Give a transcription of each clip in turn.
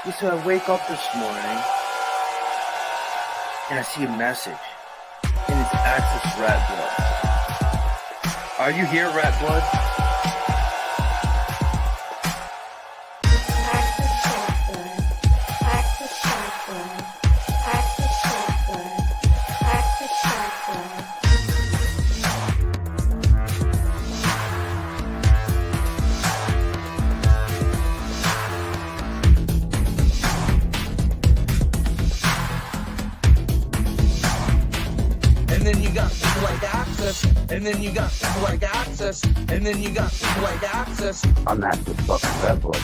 Yeah, so I wake up this morning and I see a message, and it's Access Rattblood. Are you here, Rattblood? And then you got people like Access, and then you got people like Access, and then you got people like Access. I'm Access fucking Rattblood.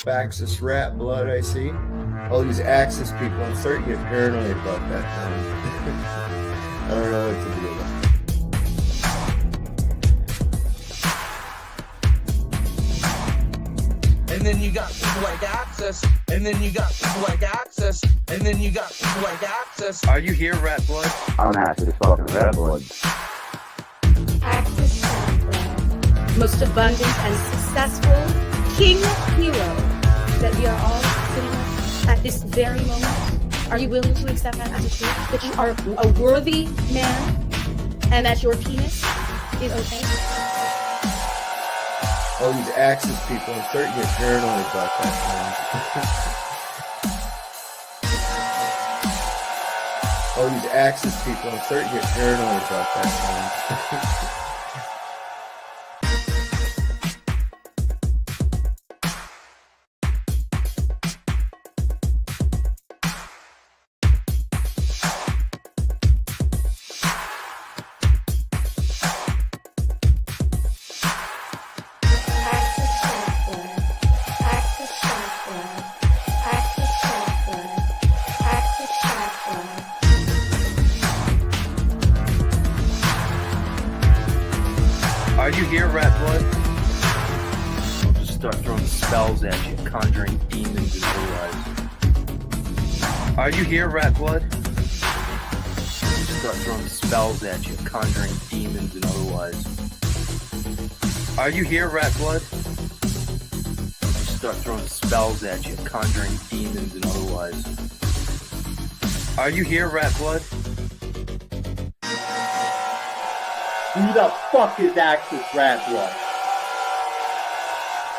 Access Rattblood, I see. All these Access people, I'm starting to get paranoid about that now. I don't know what to do about it. And then you got people like Access, and then you got people like Access, and then you got people like Access. Are you here, Rattblood? I'm Access fucking Rattblood. Access Rattblood. Most abundant and successful king hero that we are all sitting with at this very moment. Are you willing to accept that as a truth? That you are a worthy man and that your penis is okay? all these Access people, I'm starting to get paranoid about that now. All these Access people, I'm starting to get paranoid about that now. Are you here, Rattblood? I'll just start throwing spells at you, conjuring demons and otherwise. Are you here, Rattblood? I'll just start throwing spells at you, conjuring demons and otherwise. Are you here, Rattblood? I'll just start throwing spells at you, conjuring demons and otherwise. Are you here, Rattblood? Who the fuck is Access Rattblood?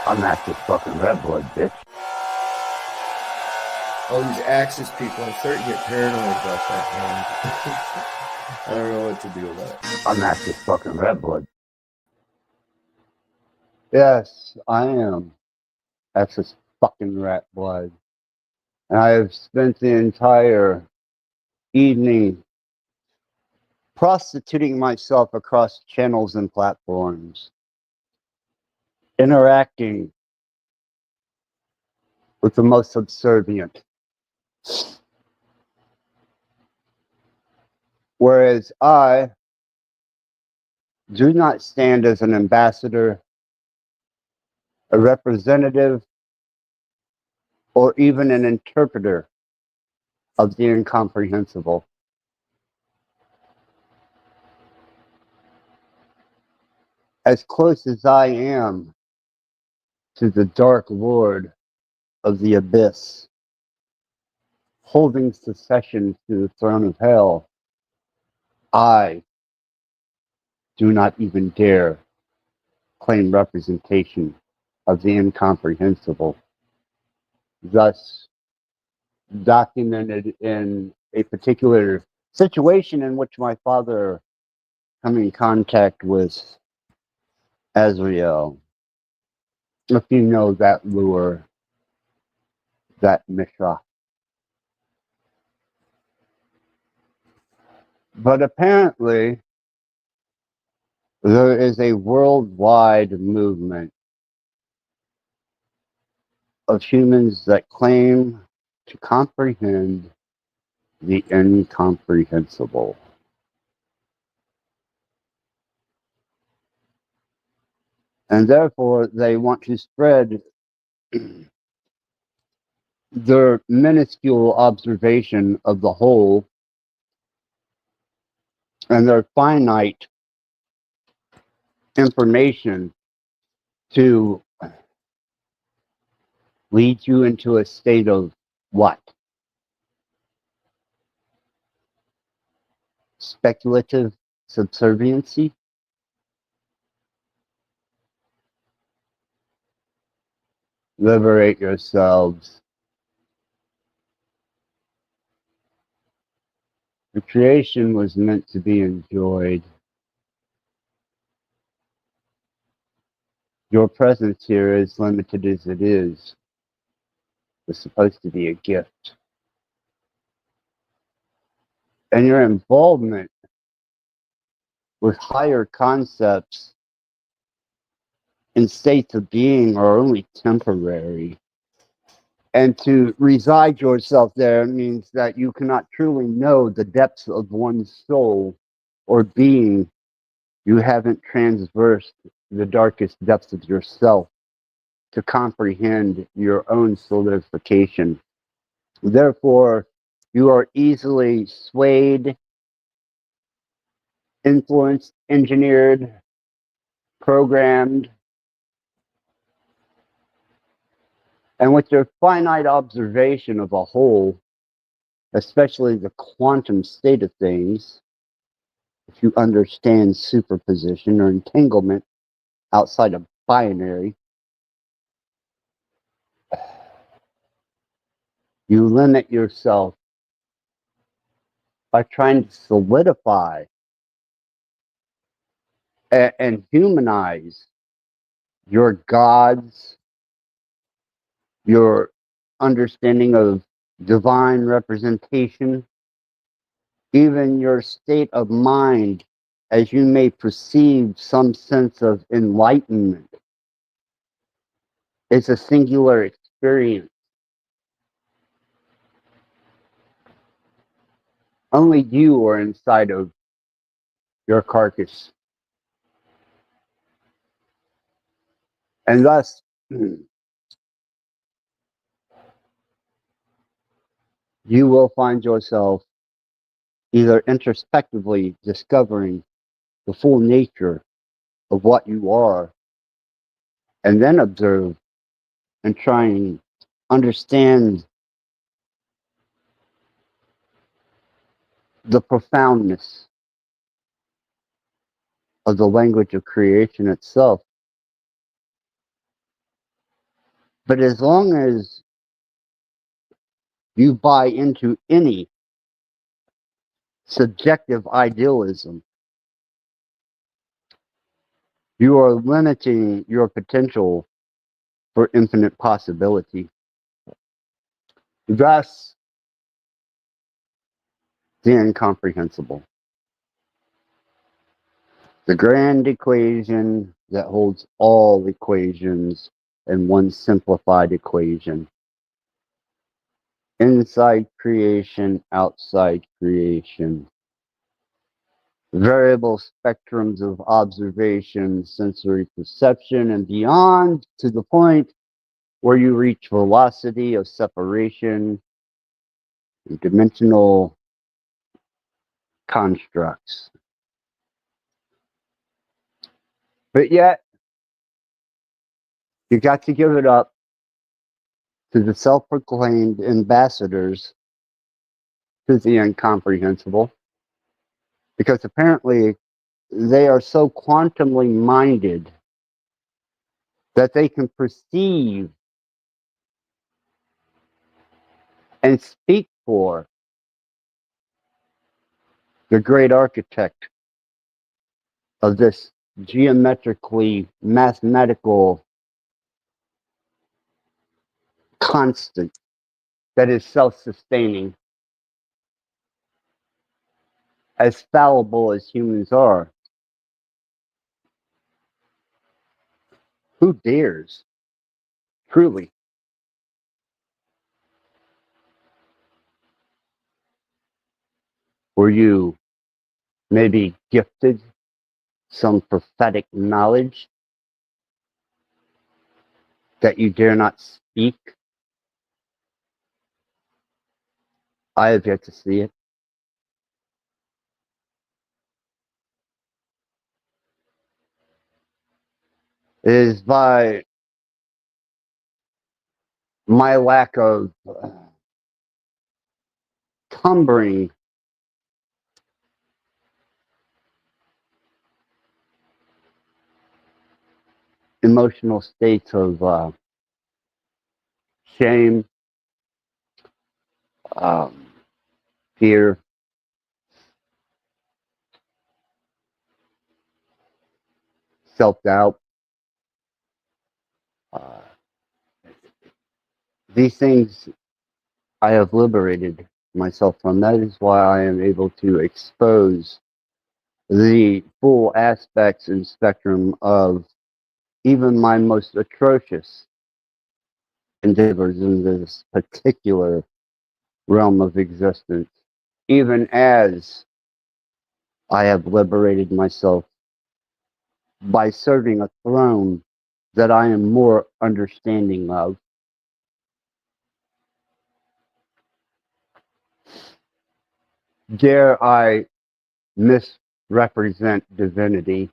I'm Access fucking Rattblood, bitch. All these Access people, I'm starting to get paranoid about that now. I don't know what to do about it. I'm Access fucking Rattblood. Yes, I am Access fucking Rattblood. And I have spent the entire evening prostituting myself across channels and platforms, interacting with the most subservient. Whereas I do not stand as an ambassador, a representative, or even an interpreter of the incomprehensible. As close as I am to the Dark Lord of the Abyss, holding succession to the throne of hell, I do not even dare claim representation of the incomprehensible, thus documented in a particular situation in which my father came in contact with Azrael. If you know that lure, that Mishra. But apparently, there is a worldwide movement of humans that claim to comprehend the incomprehensible. And therefore, they want to spread their minuscule observation of the whole and their finite information to leads you into a state of what? Speculative subserviency? Liberate yourselves. The creation was meant to be enjoyed. Your presence here, as limited as it is, was supposed to be a gift. And your involvement with higher concepts and states of being are only temporary. And to reside yourself there means that you cannot truly know the depths of one's soul or being. You haven't transversed the darkest depths of yourself to comprehend your own solidification. Therefore, you are easily swayed, influenced, engineered, programmed, and with your finite observation of a whole, especially the quantum state of things, if you understand superposition or entanglement outside of binary, you limit yourself by trying to solidify and humanize your gods, your understanding of divine representation, even your state of mind, as you may perceive some sense of enlightenment. It's a singular experience. Only you are inside of your carcass. And thus, you will find yourself either introspectively discovering the full nature of what you are, and then observe and try and understand the profoundness of the language of creation itself. But as long as you buy into any subjective idealism, you are limiting your potential for infinite possibility. Thus, the incomprehensible. The grand equation that holds all equations in one simplified equation. Inside creation, outside creation. Variable spectrums of observation, sensory perception, and beyond, to the point where you reach velocity of separation and dimensional constructs. But yet, you got to give it up to the self-proclaimed ambassadors to the incomprehensible, because apparently they are so quantumly minded that they can perceive and speak for the great architect of this geometrically mathematical constant that is self-sustaining, as fallible as humans are. Who dares? Truly. Were you maybe gifted some prophetic knowledge that you dare not speak? I have yet to see it. It is by my lack of cumbering emotional states of shame, um, fear, self-doubt. Uh, these things I have liberated myself from. That is why I am able to expose the full aspects and spectrum of even my most atrocious endeavors in this particular realm of existence, even as I have liberated myself by serving a throne that I am more understanding of. Dare I misrepresent divinity?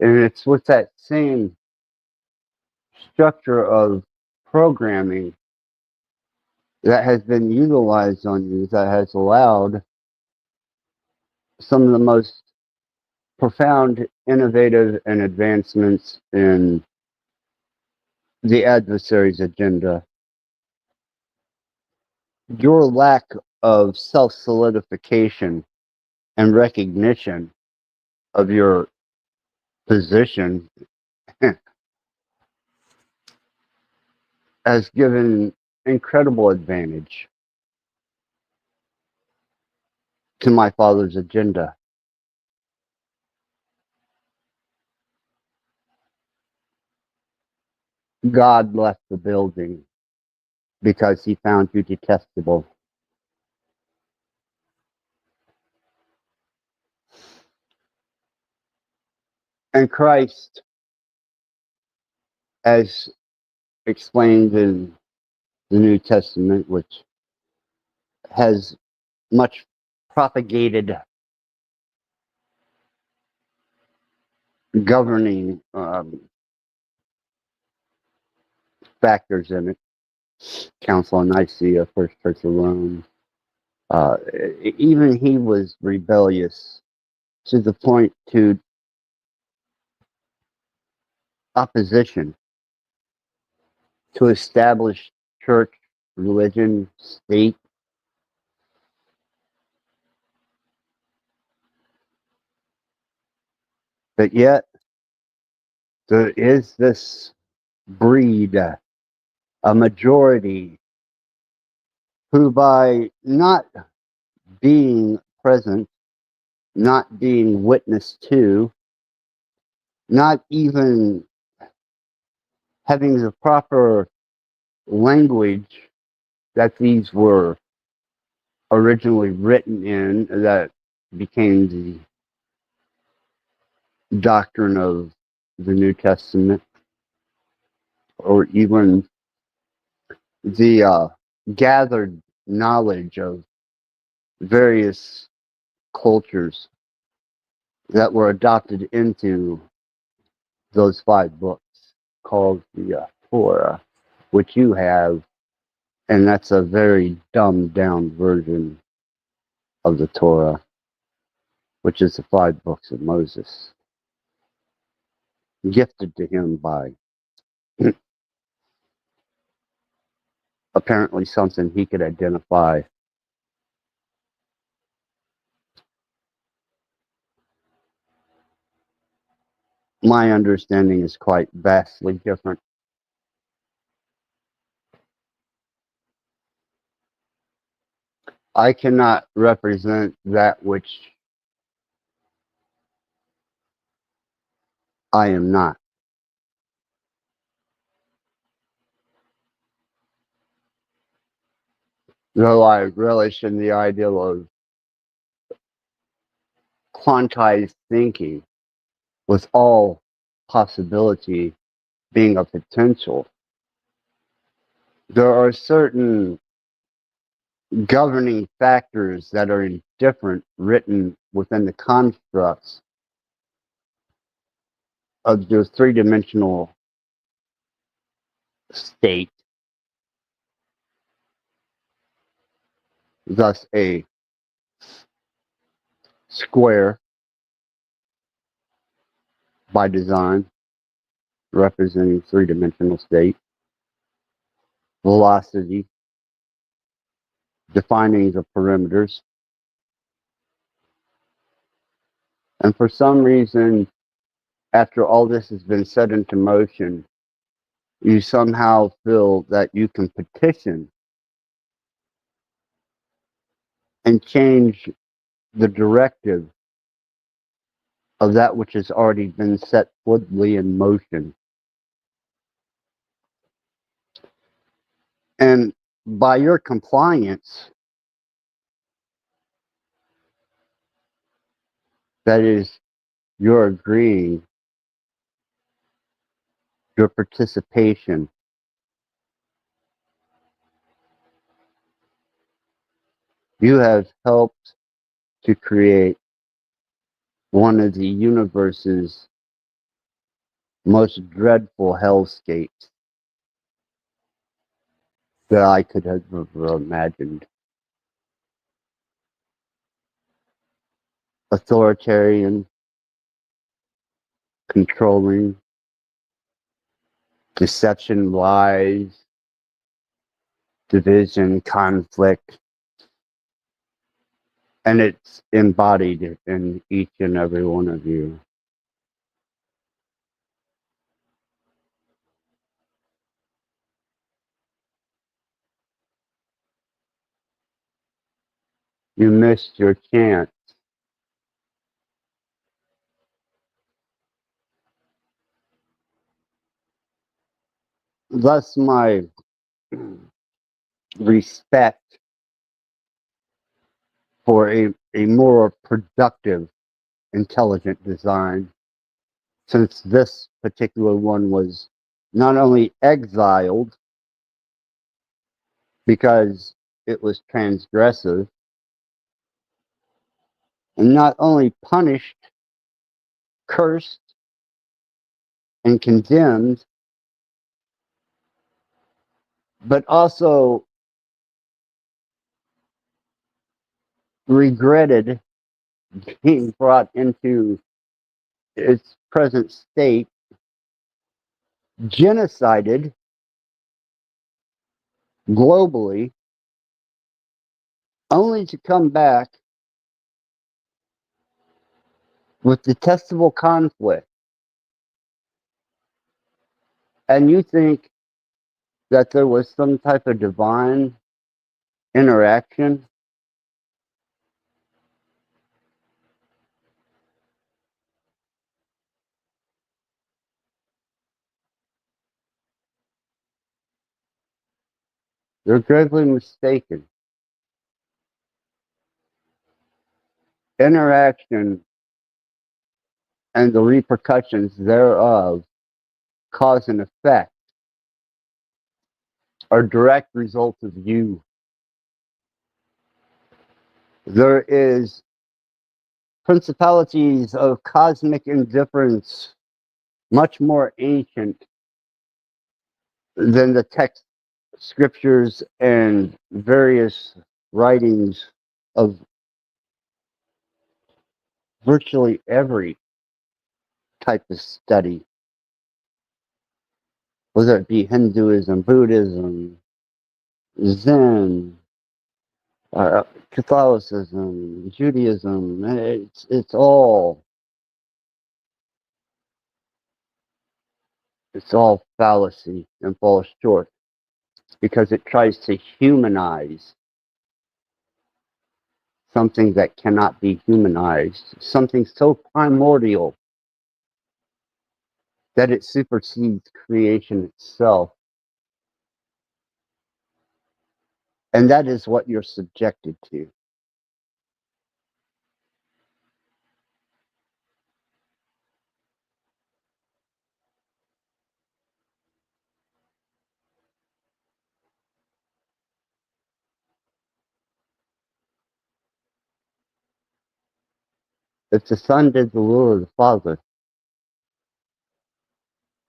And it's with that same structure of programming that has been utilized on you that has allowed some of the most profound, innovative, and advancements in the adversary's agenda. Your lack of self solidification and recognition of your position has given incredible advantage to my father's agenda. God left the building because he found you detestable. And Christ, as explained in the New Testament, which has much propagated governing factors in it, Council of Nicaea, First Church of Rome, even he was rebellious to the point to opposition to established church, religion, state. But yet, there is this breed, a majority, who by not being present, not being witness to, not even having the proper language that these were originally written in, that became the doctrine of the New Testament, or even the gathered knowledge of various cultures that were adopted into those 5 books called the Torah, which you have, and that's a very dumbed down version of the Torah, which is the 5 books of Moses, gifted to him by apparently something he could identify. My understanding is quite vastly different. I cannot represent that which I am not. Though I relish in the ideal of quantized thinking, with all possibility being a potential, there are certain governing factors that are indifferent written within the constructs of your three-dimensional state, thus a square by design representing three-dimensional state, velocity defining the perimeters, and for some reason, after all this has been set into motion, you somehow feel that you can petition and change the directive of that which has already been set fluidly in motion. And by your compliance, that is, your agreeing, your participation, you have helped to create one of the universe's most dreadful hellscapes that I could have ever imagined. Authoritarian, controlling, deception, lies, division, conflict, and it's embodied in each and every one of you. You missed your chance. Thus, my respect for a more productive, intelligent design, since this particular one was not only exiled because it was transgressive, and not only punished, cursed, and condemned, but also regretted being brought into its present state, genocided globally, only to come back with detestable conflict. And you think that there was some type of divine interaction? You're gravely mistaken. Interaction and the repercussions thereof, cause and effect, are direct results of you. There is principalities of cosmic indifference, much more ancient than the text scriptures and various writings of virtually every type of study, whether it be Hinduism, Buddhism, Zen, Catholicism, Judaism. It's all fallacy and falls short because it tries to humanize something that cannot be humanized, something so primordial that it supersedes creation itself. And that is what you're subjected to. If the Son did the will of the Father,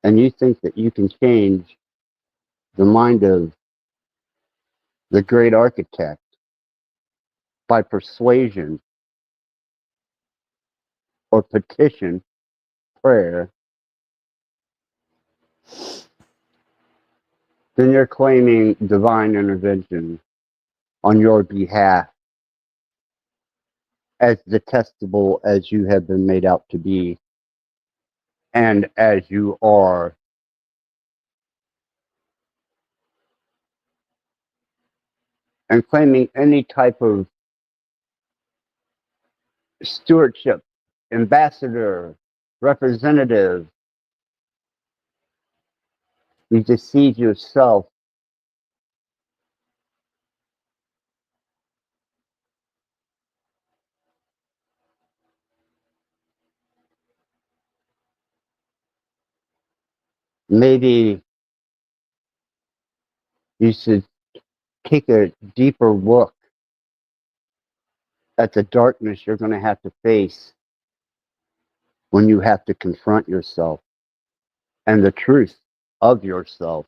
and you think that you can change the mind of the great architect by persuasion or petition, prayer, then you're claiming divine intervention on your behalf as detestable as you have been made out to be and as you are. And claiming any type of stewardship, ambassador, representative, you deceive yourself. Maybe you should take a deeper look at the darkness you're going to have to face when you have to confront yourself and the truth of yourself.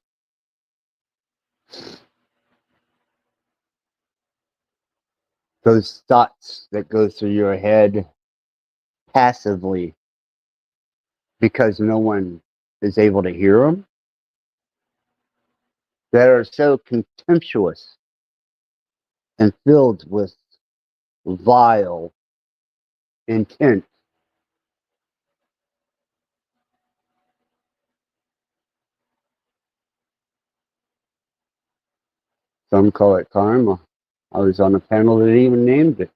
Those thoughts that go through your head passively because no one is able to hear them, that are so contemptuous and filled with vile intent. Some call it karma. I was on a panel that even named it.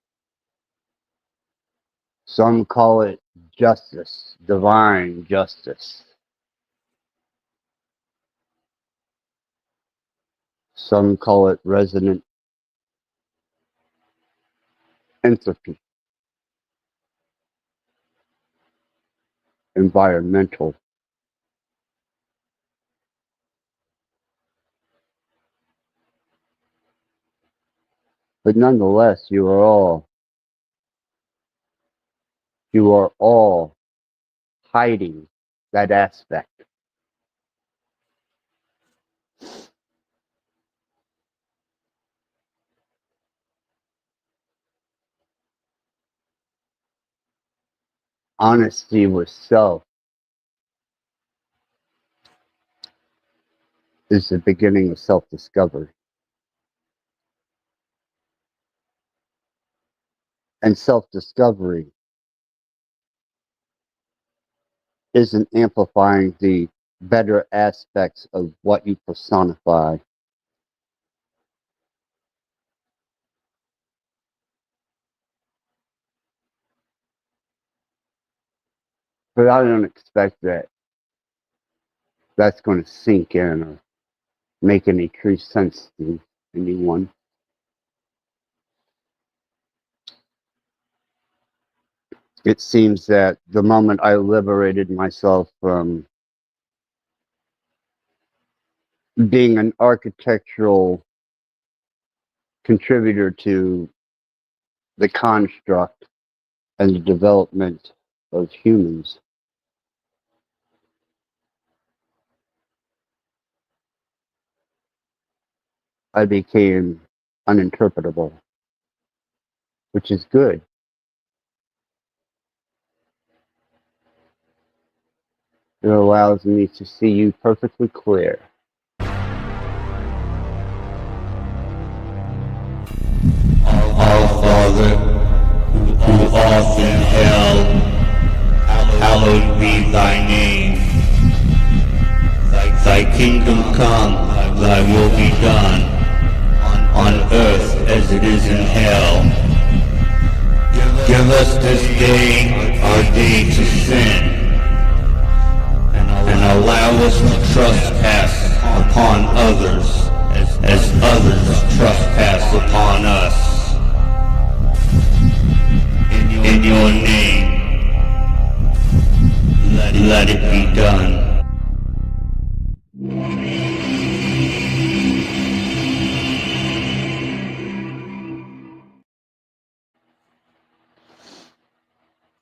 Some call it justice, divine justice. Some call it resonant entropy, environmental. But nonetheless, you are all hiding that aspect. Honesty with self is the beginning of self-discovery. And self-discovery isn't amplifying the better aspects of what you personify. But I don't expect that that's going to sink in or make any true sense to anyone. It seems that the moment I liberated myself from being an architectural contributor to the construct and the development of humans, I became uninterpretable, which is good. It allows me to see you perfectly clear. Our Father, who art in hell, hallowed be thy name. Thy kingdom come, thy will be done, on earth as it is in hell. Give us this day our day to sin, and allow us to trespass upon others, as others trespass upon us. In your name, let it be done.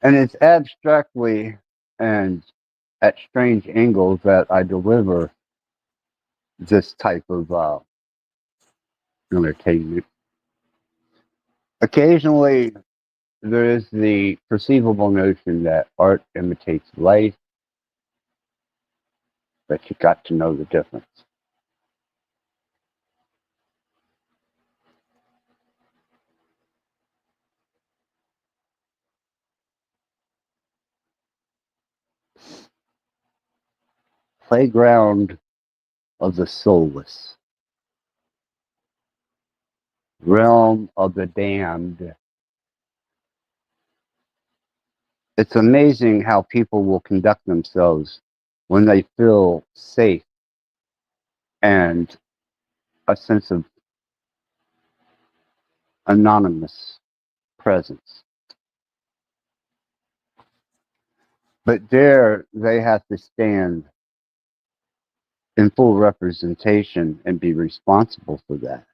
And it's abstractly and at strange angles that I deliver this type of entertainment. Occasionally, there is the perceivable notion that art imitates life, but you got to know the difference. Playground of the soulless, realm of the damned. It's amazing how people will conduct themselves when they feel safe and a sense of anonymous presence. But there they have to stand in full representation and be responsible for that.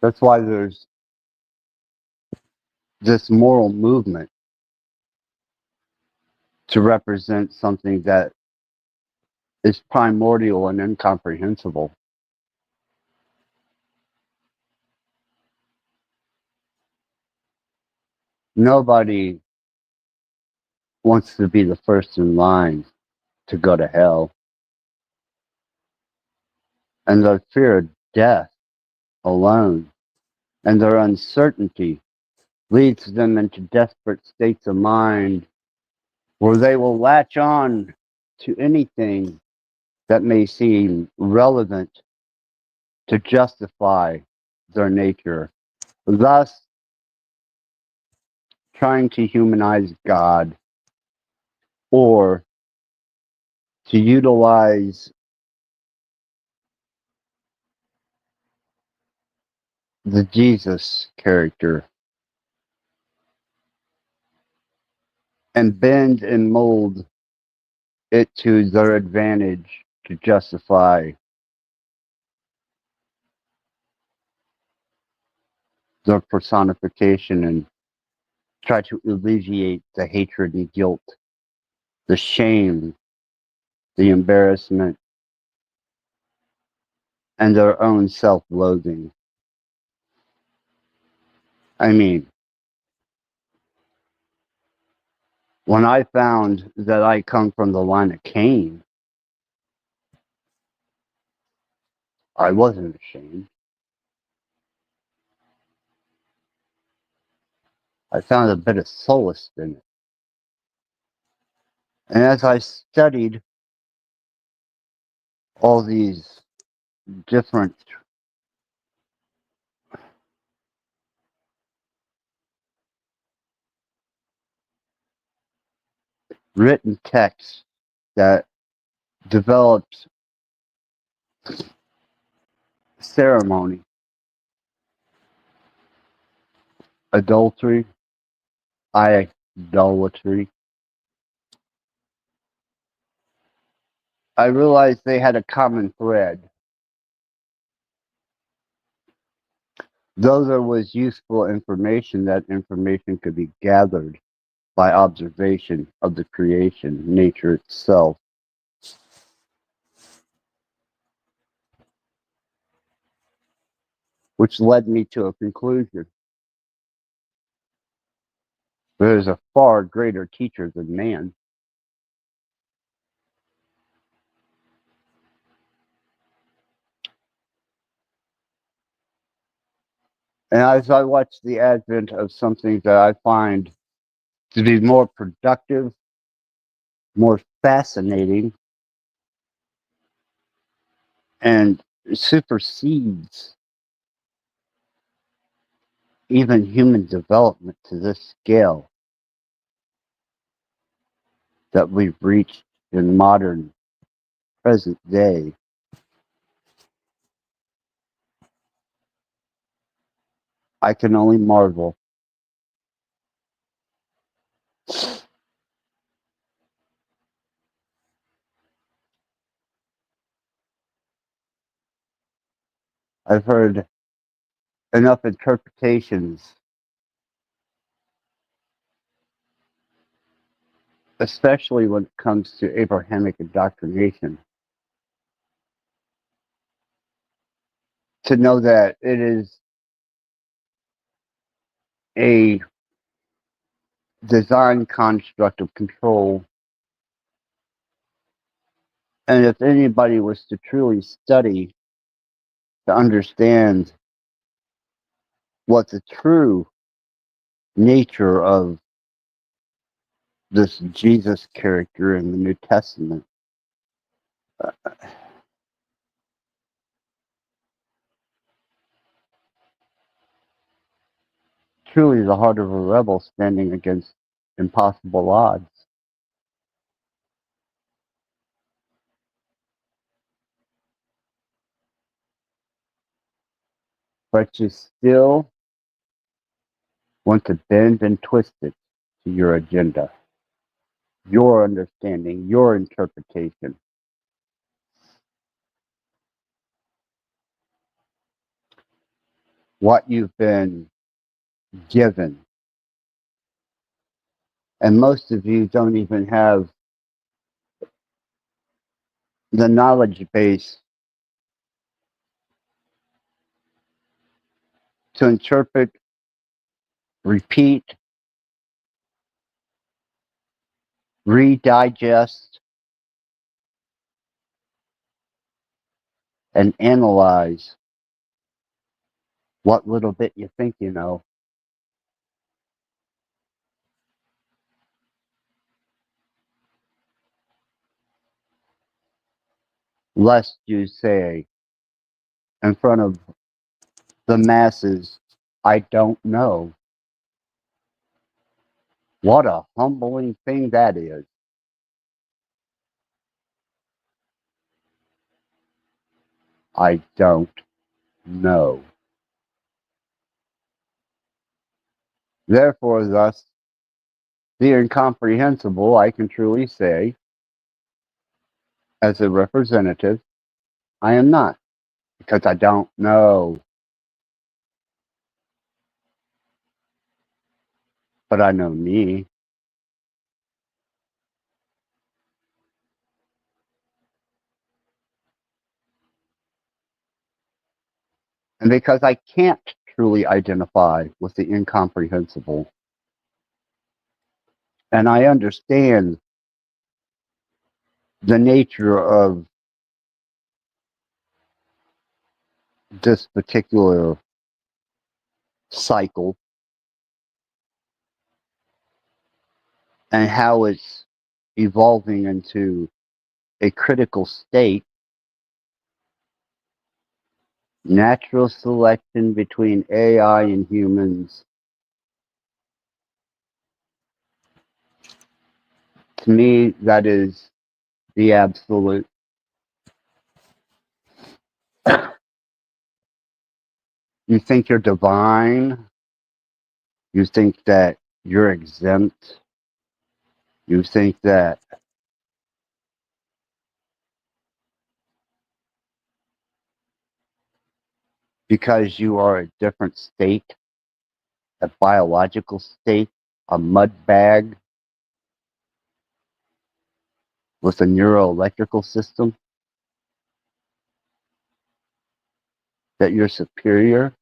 That's why there's this moral movement to represent something that is primordial and incomprehensible. Nobody wants to be the first in line to go to hell. And the fear of death alone and their uncertainty leads them into desperate states of mind where they will latch on to anything that may seem relevant to justify their nature, thus trying to humanize God or to utilize the Jesus character and bend and mold it to their advantage to justify their personification and try to alleviate the hatred and guilt, the shame, the embarrassment, and their own self-loathing. I mean, when I found that I come from the line of Cain, I wasn't ashamed. I found a bit of solace in it. And as I studied all these different written texts that developed ceremony, adultery, idolatry, I realized they had a common thread. Though there was useful information, that information could be gathered by observation of the creation, nature itself. Which led me to a conclusion. There is a far greater teacher than man. And as I watch the advent of something that I find to be more productive, more fascinating, and supersedes even human development to this scale that we've reached in modern present day, I can only marvel. I've heard enough interpretations, especially when it comes to Abrahamic indoctrination, to know that it is a design construct of control. And if anybody was to truly study to understand what the true nature of this Jesus character in the New Testament, truly the heart of a rebel standing against impossible odds. But you still want to bend and twist it to your agenda, your understanding, your interpretation. What you've been given. And most of you don't even have the knowledge base to interpret, repeat, redigest, and analyze what little bit you think you know. Lest you say in front of the masses, I don't know. What a humbling thing that is. I don't know. Therefore, thus, the incomprehensible, I can truly say, as a representative, I am not, because I don't know. But I know me. And because I can't truly identify with the incomprehensible, and I understand the nature of this particular cycle and how it's evolving into a critical state, natural selection between AI and humans, to me, that is the absolute. You think you're divine, you think that you're exempt, you think that because you are a different state, a biological state, a mud bag with a neuroelectrical system, that you're superior.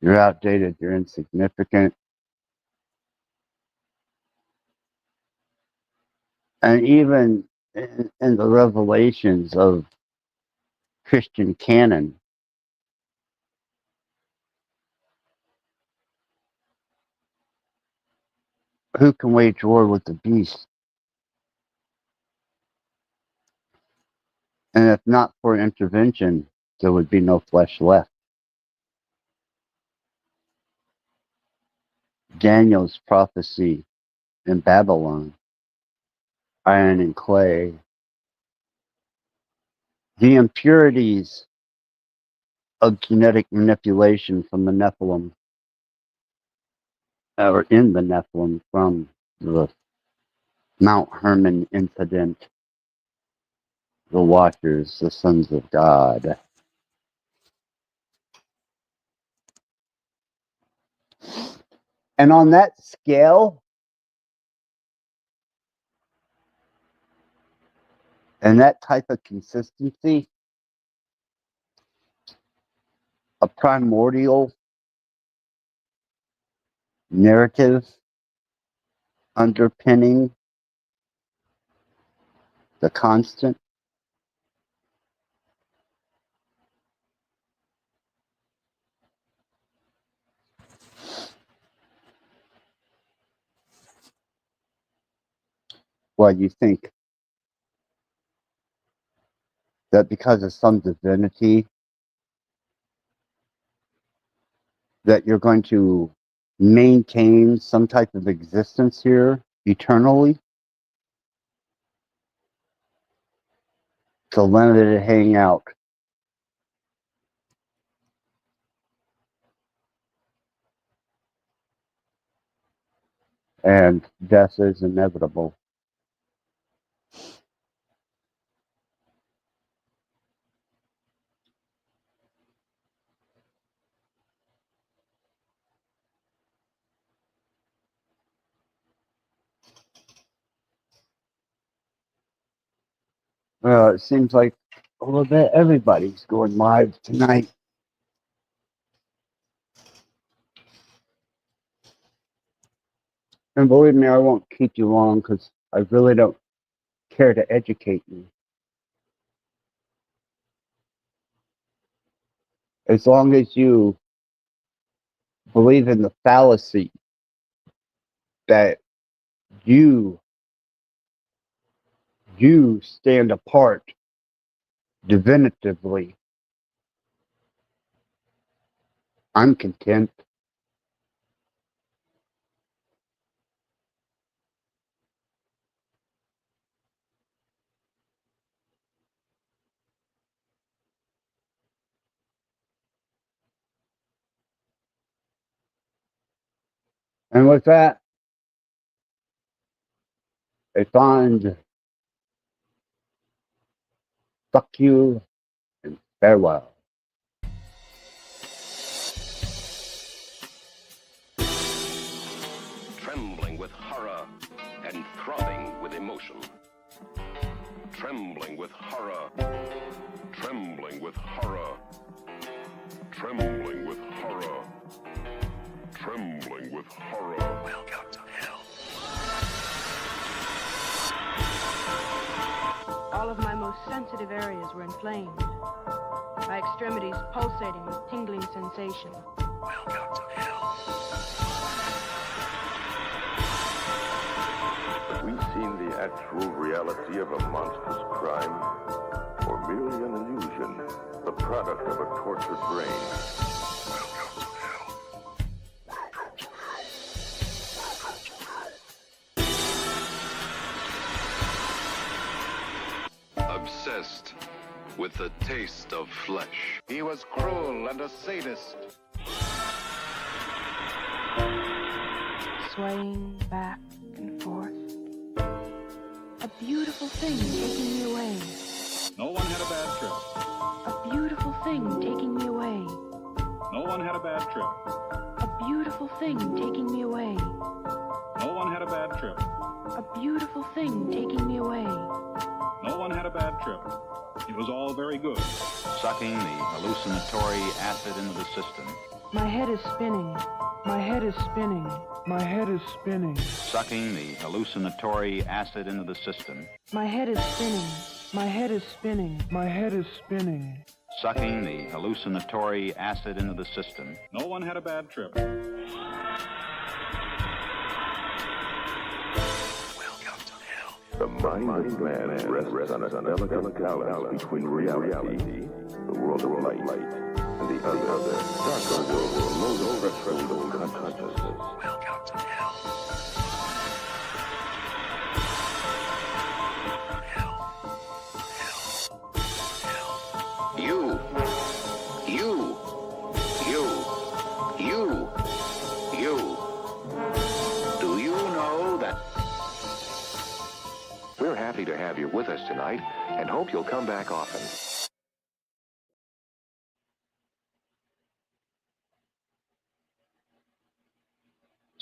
You're outdated, you're insignificant. And even in the revelations of Christian canon, who can wage war with the beast? And if not for intervention, there would be no flesh left. Daniel's prophecy in Babylon, iron and clay, the impurities of genetic manipulation from the Nephilim, or in the Nephilim from the Mount Hermon incident, the Watchers, the sons of God. And on that scale, and that type of consistency, a primordial narrative underpinning the constant. Well, you think that because of some divinity that you're going to maintain some type of existence here eternally? To limited hangout. And death is inevitable. Well, it seems like a little bit everybody's going live tonight. And believe me, I won't keep you long because I really don't care to educate you. As long as you believe in the fallacy that you stand apart definitively, I'm content. And with that, I find fuck you and farewell. Trembling with horror and throbbing with emotion. Trembling with horror. Trembling with horror. Trembling with horror. Trembling with horror. Welcome to hell. All of my most sensitive areas were inflamed. My extremities pulsating with tingling sensation. Welcome to hell. Have we seen the actual reality of a monstrous crime? Or merely an illusion, the product of a tortured brain? Welcome to hell. Welcome to hell. Obsessed with the taste of flesh. He was cruel and a sadist. Swaying back and forth. A beautiful thing taking me away. No one had a bad trip. A beautiful thing taking me away. No one had a bad trip. A beautiful thing taking me away. No one had a bad trip. A beautiful thing taking me away. No one had a bad trip. It was all very good. Sucking the hallucinatory acid into the system. My head is spinning. My head is spinning. My head is spinning. Sucking the hallucinatory acid into the system. My head is spinning. My head is spinning. My head is spinning. Sucking the hallucinatory acid into the system. No one had a bad trip. The mind of man rests on a delicate balance between reality, the world of light, and the other, darker world, low threshold of consciousness. Welcome to hell. You. Do you know that We're happy to have you with us tonight and hope you'll come back often.